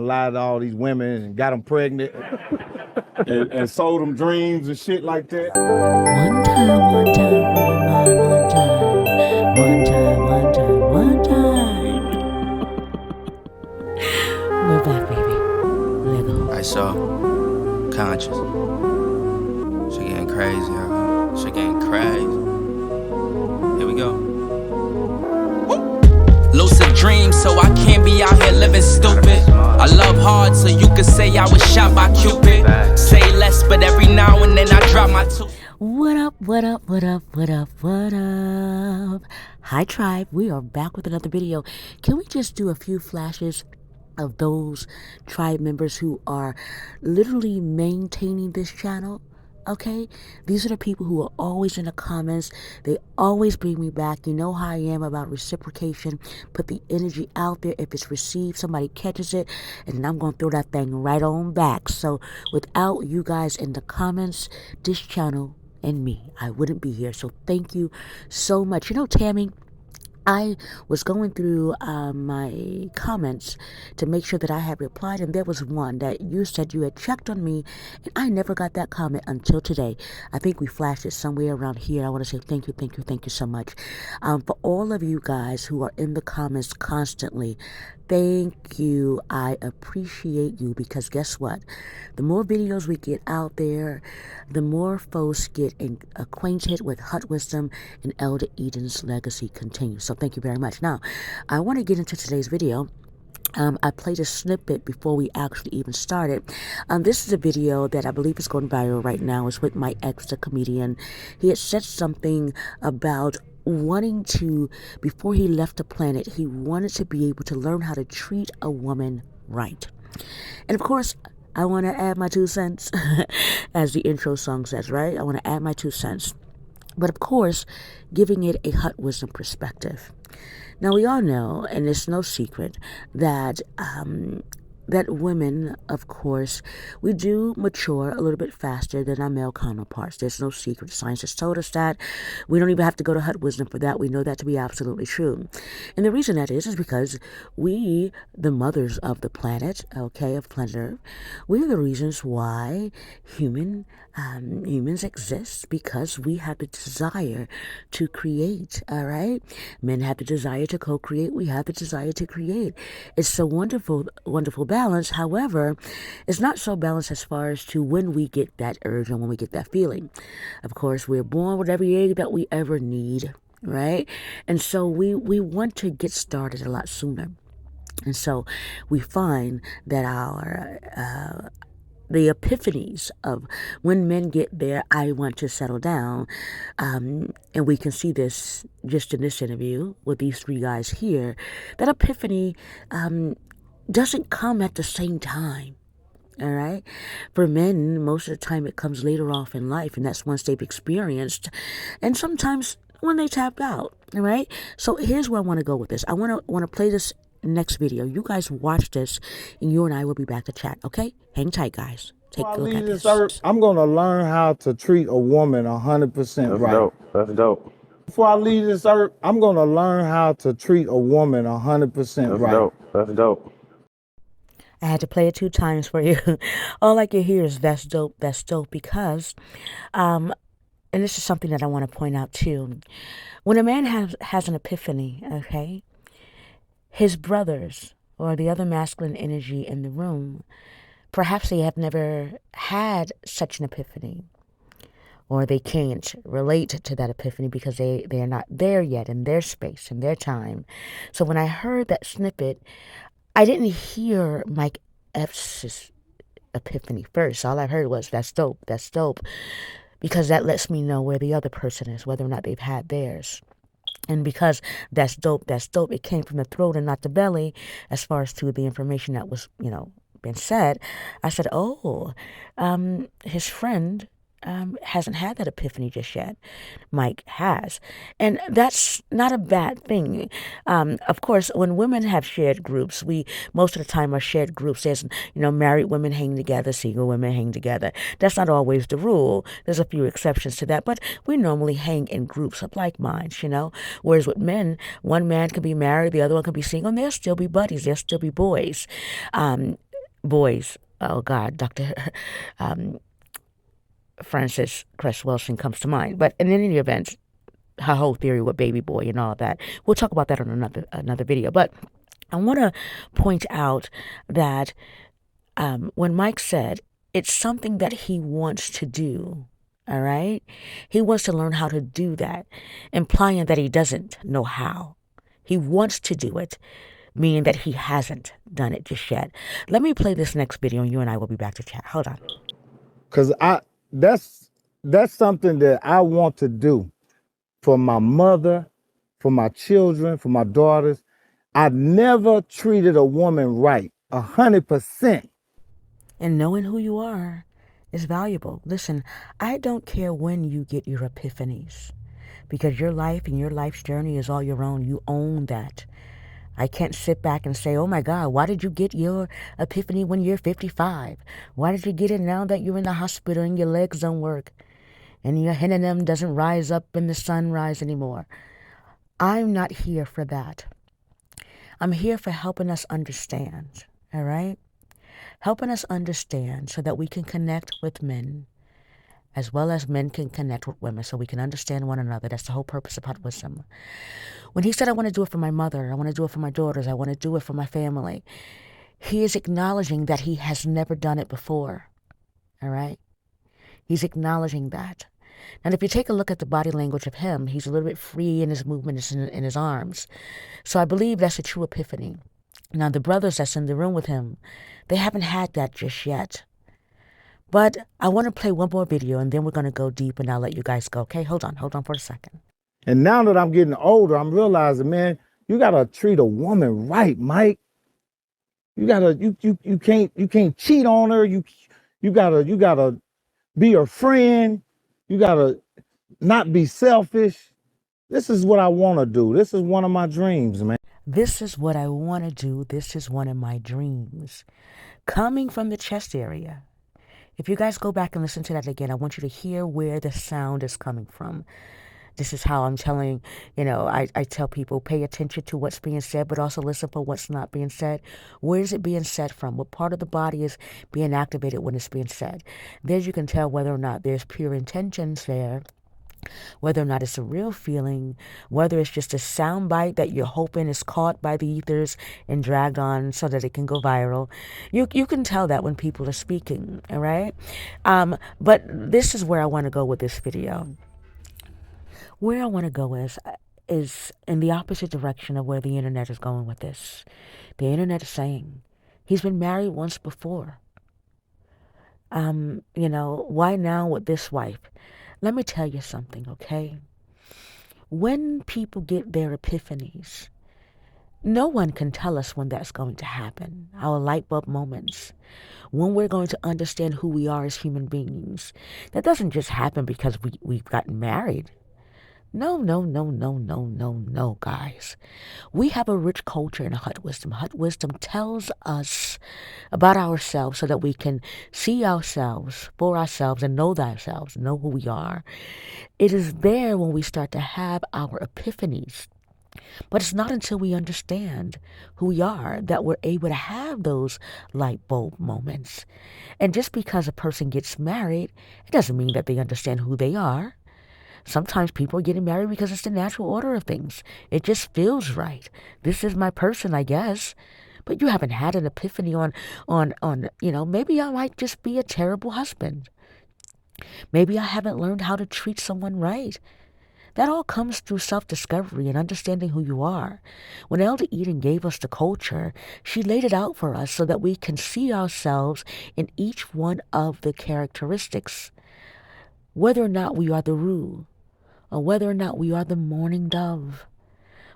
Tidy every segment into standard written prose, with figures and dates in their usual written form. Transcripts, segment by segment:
and lied to all these women and got them pregnant and sold them dreams and shit like that. One time for your mind, one time. We're back, baby. Lego. I saw conscious. Shit getting crazy, huh? Shit getting crazy. Here we go. Lucid dreams, so I can't be out here living stupid. I love hard, so you could say I was shot by Cupid. Say less, but every now and then I drop my two. What up? Hi, tribe. We are back with another video. Can we just do a few flashes of those tribe members who are literally maintaining this channel? Okay, these are the people who are always in the comments. They always bring me back. You know how I am about reciprocation. Put the energy out there. If it's received, somebody catches it, and I'm going to throw that thing right on back. So without you guys in the comments, this channel and me, I wouldn't be here. So thank you so much. You know, Tammy, I was going through my comments to make sure that I had replied, and there was one that you said you had checked on me, and I never got that comment until today. I think we flashed it somewhere around here. I want to say thank you so much. For all of you guys who are in the comments constantly, thank you. I appreciate you, because guess what? The more videos we get out there, the more folks get acquainted with Hut Wisdom and Elder Eden's legacy continues. So thank you very much. Now, I want to get into today's video. I played a snippet before we actually even started. This is a video that I believe is going viral right now. It's with Mike Epps, the comedian. He had said something about wanting to, before he left the planet, he wanted to be able to learn how to treat a woman right. And of course, I want to add my 2 cents, as the intro song says, right? I want to add my 2 cents. But of course, giving it a Hut Wisdom perspective. Now, we all know, and it's no secret, that that women, of course, we do mature a little bit faster than our male counterparts. There's no secret. Science has told us that. We don't even have to go to Hut Wisdom for that. We know that to be absolutely true. And the reason that is because we, the mothers of the planet, okay, of planet Earth, we are the reasons why humans exist, because we have the desire to create, all right? Men have the desire to co-create. We have the desire to create. It's a wonderful, wonderful balance. However, it's not so balanced as far as to when we get that urge and when we get that feeling. Of course, we're born with every egg that we ever need, right? And so we want to get started a lot sooner. And so we find that the epiphanies of when men get there, I want to settle down. And we can see this just in this interview with these 3 guys here. That epiphany doesn't come at the same time. All right. For men, most of the time it comes later off in life, and that's once they've experienced, and sometimes when they tap out. All right. So here's where I want to go with this. I want to play this next video. You guys watch this, and you and I will be back to chat. Okay? Hang tight, guys. Take a look at this. I'm going to learn how to treat a woman 100% right. That's dope. Before I leave this earth, I'm going to learn how to treat a woman 100% right. That's dope. I had to play it 2 times for you. All I can hear is that's dope, because, and this is something that I want to point out too. When a man has an epiphany, okay, his brothers or the other masculine energy in the room, perhaps they have never had such an epiphany, or they can't relate to that epiphany because they are not there yet in their space, in their time. So when I heard that snippet, I didn't hear Mike Epps' epiphany first. All I heard was, that's dope, because that lets me know where the other person is, whether or not they've had theirs. And because that's dope, it came from the throat and not the belly, as far as to the information that was, been said. I said, his friend hasn't had that epiphany just yet. Mike has. And that's not a bad thing. Of course, when women have shared groups, we most of the time are shared groups. There's, married women hang together, single women hang together. That's not always the rule. There's a few exceptions to that, but we normally hang in groups of like minds, Whereas with men, one man can be married, the other one can be single, and they'll still be buddies, they'll still be boys. boys. Oh God, Dr. um, Francis Cress Wilson comes to mind. But in any event, her whole theory with baby boy and all that. We'll talk about that on another video. But I want to point out that when Mike said it's something that he wants to do, all right? He wants to learn how to do that, implying that he doesn't know how. He wants to do it, meaning that he hasn't done it just yet. Let me play this next video and you and I will be back to chat. Hold on. Because that's something that I want to do for my mother, for my children, for my daughters. I never treated a woman right, 100%. And knowing who you are is valuable. Listen, I don't care when you get your epiphanies, because your life and your life's journey is all your own. You own that. I can't sit back and say, oh my God, why did you get your epiphany when you're 55? Why did you get it now that you're in the hospital and your legs don't work and your them doesn't rise up in the sunrise anymore? I'm not here for that. I'm here for helping us understand, all right? Helping us understand so that we can connect with men as well as men can connect with women, so we can understand one another. That's the whole purpose of Hot Wisdom. When he said, I want to do it for my mother, I want to do it for my daughters, I want to do it for my family, he is acknowledging that he has never done it before, all right? He's acknowledging that. And if you take a look at the body language of him, he's a little bit free in his movements in his arms. So I believe that's a true epiphany. Now, the brothers that's in the room with him, they haven't had that just yet. But I want to play one more video, and then we're going to go deep, and I'll let you guys go. Okay, hold on for a second. And now that I'm getting older, I'm realizing, man, you gotta treat a woman right, Mike. You can't cheat on her. You gotta be her friend. You gotta not be selfish. This is what I want to do. This is one of my dreams, man. This is what I want to do. This is one of my dreams. Coming from the chest area. If you guys go back and listen to that again, I want you to hear where the sound is coming from. This is how I'm telling, I tell people, pay attention to what's being said, but also listen for what's not being said. Where is it being said from? What part of the body is being activated when it's being said? There you can tell whether or not there's pure intentions there, whether or not it's a real feeling, whether it's just a sound bite that you're hoping is caught by the ethers and dragged on so that it can go viral. You can tell that when people are speaking, all right? But this is where I want to go with this video. Where I want to go is in the opposite direction of where the internet is going with this. The internet is saying he's been married once before. Why now with this wife? Let me tell you something, okay? When people get their epiphanies, no one can tell us when that's going to happen. Our light bulb moments, when we're going to understand who we are as human beings. That doesn't just happen because we've gotten married. No, guys. We have a rich culture in Hot Wisdom. Hot Wisdom tells us about ourselves so that we can see ourselves for ourselves and know thyself, know who we are. It is there when we start to have our epiphanies. But it's not until we understand who we are that we're able to have those light bulb moments. And just because a person gets married, it doesn't mean that they understand who they are. Sometimes people are getting married because it's the natural order of things. It just feels right. This is my person, I guess. But you haven't had an epiphany on, maybe I might just be a terrible husband. Maybe I haven't learned how to treat someone right. That all comes through self-discovery and understanding who you are. When Elder Eden gave us the culture, she laid it out for us so that we can see ourselves in each one of the characteristics. Whether or not we are the rule, or whether or not we are the mourning dove,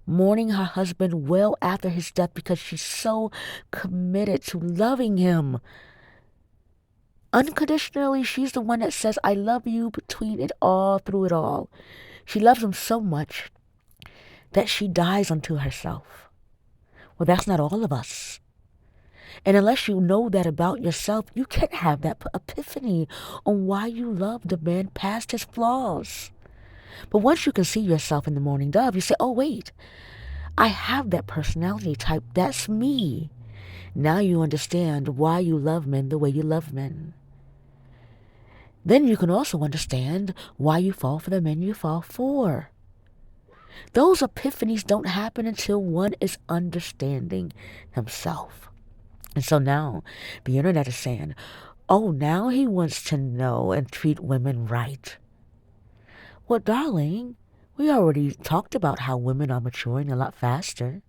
mourning her husband well after his death because she's so committed to loving him. Unconditionally, she's the one that says, I love you between it all, through it all. She loves him so much that she dies unto herself. Well, that's not all of us. And unless you know that about yourself, you can't have that epiphany on why you love the man past his flaws. But once you can see yourself in the mourning dove, you say, oh, wait, I have that personality type. That's me. Now you understand why you love men the way you love men. Then you can also understand why you fall for the men you fall for. Those epiphanies don't happen until one is understanding himself. And so now the internet is saying, oh, now he wants to know and treat women right. Well, darling, we already talked about how women are maturing a lot faster.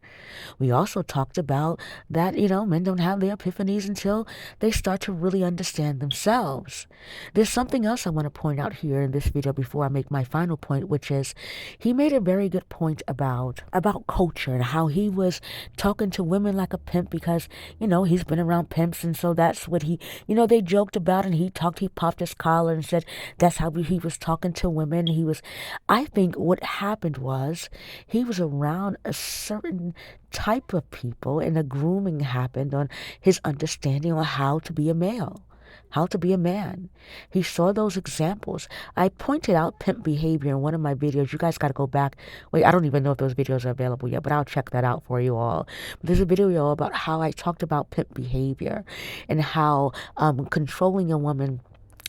We also talked about that, men don't have their epiphanies until they start to really understand themselves. There's something else I want to point out here in this video before I make my final point, which is he made a very good point about culture and how he was talking to women like a pimp because, he's been around pimps. And so that's what he, they joked about, and he popped his collar and said that's how he was talking to women. I think what happened was he was around a certain type of people, and the grooming happened on his understanding on how to be a male, how to be a man. He saw those examples. I pointed out pimp behavior in one of my videos. You guys got to go back. Wait, I don't even know if those videos are available yet, but I'll check that out for you all. There's a video about how I talked about pimp behavior and how controlling a woman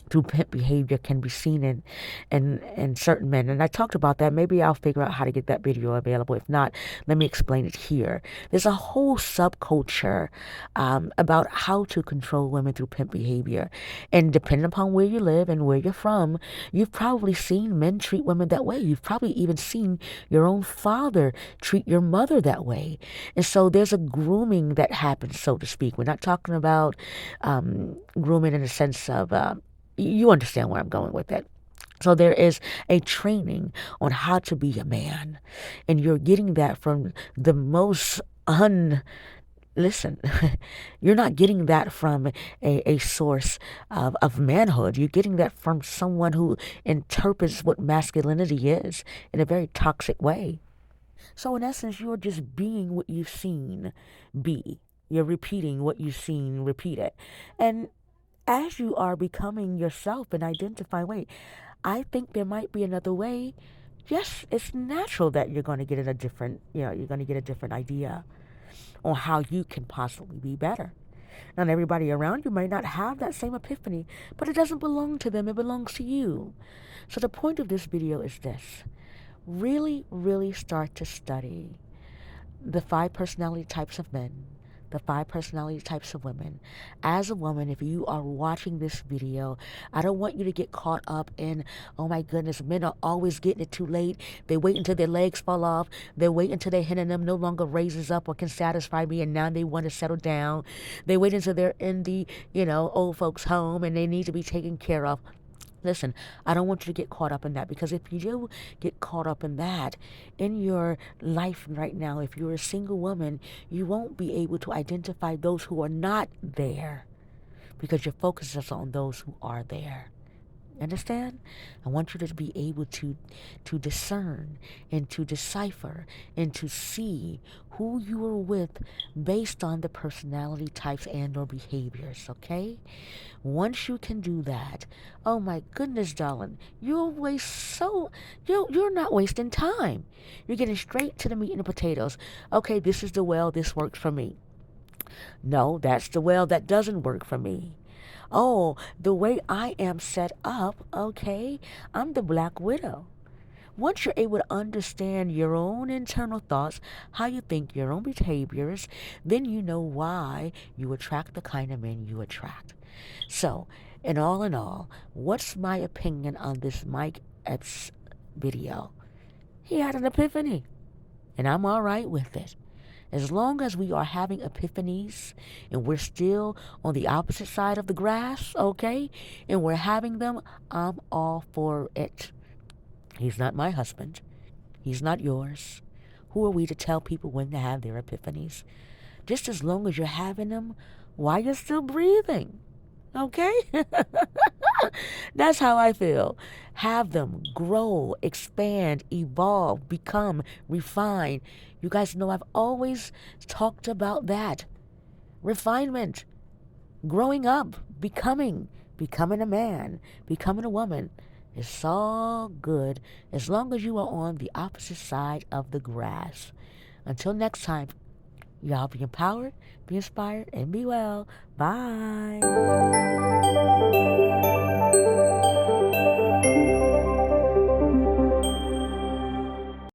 through pimp behavior can be seen in certain men. And I talked about that. Maybe I'll figure out how to get that video available. If not, let me explain it here. There's a whole subculture about how to control women through pimp behavior. And depending upon where you live and where you're from, you've probably seen men treat women that way. You've probably even seen your own father treat your mother that way. And so there's a grooming that happens, so to speak. We're not talking about grooming in the sense of you understand where I'm going with it. So there is a training on how to be a man. And you're getting that from the most listen, you're not getting that from a source of manhood. You're getting that from someone who interprets what masculinity is in a very toxic way. So in essence, you're just being what you've seen be. You're repeating what you've seen, repeat it. And as you are becoming yourself and identifying, wait, I think there might be another way. Yes, it's natural that you're going to get a different idea on how you can possibly be better. Not everybody around you may not have that same epiphany, but it doesn't belong to them. It belongs to you. So the point of this video is this. Really, really start to study the 5 personality types of men, the 5 personality types of women. As a woman, if you are watching this video, I don't want you to get caught up in, oh my goodness, men are always getting it too late. They wait until their legs fall off. They wait until their hen in them no longer raises up or can satisfy me, and now they want to settle down. They wait until they're in the, old folks' home and they need to be taken care of. Listen, I don't want you to get caught up in that, because if you do get caught up in that in your life right now, if you're a single woman, you won't be able to identify those who are not there, because your focus is on those who are there. Understand? I want you to be able to discern and to decipher and to see who you are with based on the personality types and or behaviors, okay? Once you can do that, oh my goodness, darling, you're not wasting time. You're getting straight to the meat and the potatoes. Okay, this is the well, this works for me. No, that's the well, that doesn't work for me. Oh, the way I am set up, okay, I'm the Black Widow. Once you're able to understand your own internal thoughts, how you think, your own behaviors, then you know why you attract the kind of men you attract. So, in all, what's my opinion on this Mike Epps video? He had an epiphany, and I'm all right with it. As long as we are having epiphanies and we're still on the opposite side of the grass, okay, and we're having them, I'm all for it. He's not my husband. He's not yours. Who are we to tell people when to have their epiphanies? Just as long as you're having them while you're still breathing, okay? That's how I feel. Have them grow, expand, evolve, become, refine. You guys know I've always talked about that. Refinement, growing up, becoming a man, becoming a woman. It's all good as long as you are on the opposite side of the grass. Until next time, Y'all be empowered, be inspired, and be well. Bye.